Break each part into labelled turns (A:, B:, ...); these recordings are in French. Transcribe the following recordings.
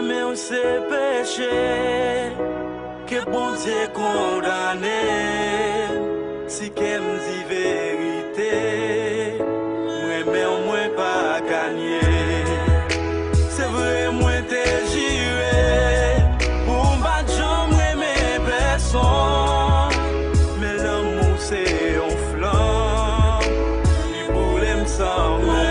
A: mais on s'est péché, que bon Dieu condamné. Si qu'elle me dit vérité, moi pas gagné. C'est vrai, moi t'ai juré, pour m'battre jamais mes personnes. Mais l'amour c'est un flamme, il voulait me sembler.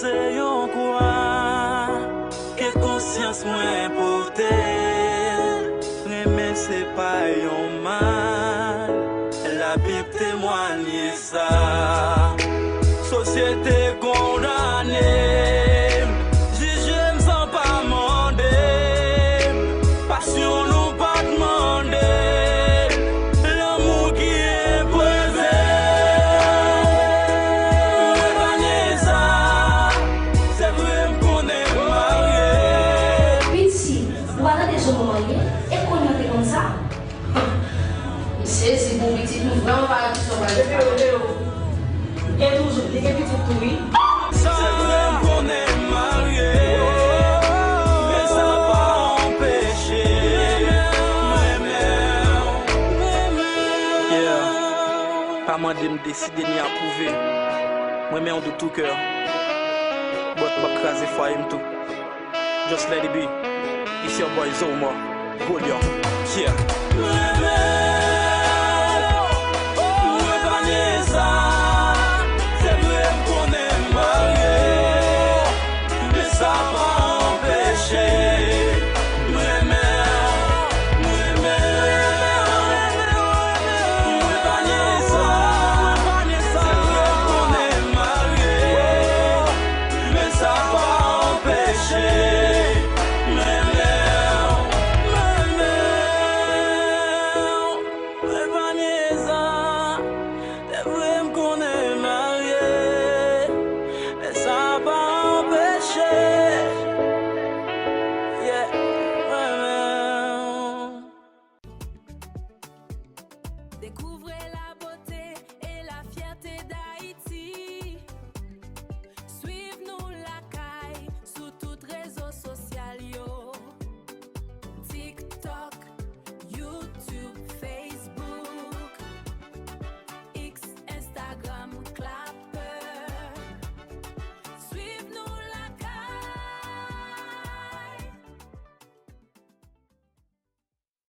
A: C'est yon quoi que conscience moins portée, mais c'est pas yon mal. La Bible témoigne ça. Société condamnée, juge sans pas demander, passion nous pas demander, l'amour qui est posé.
B: C'est bon, petit, nous vraiment pas qui sont mal. Et toujours, les petits tout, oui.
A: C'est vrai qu'on est marié, mais ça n'a pas empêché. Yeah. Pas moi de me décider ni approuver. Moi, mais on de tout cœur. But pas craser fire tout. Just let it be. It's your boy Zoma. Hold on. Yeah.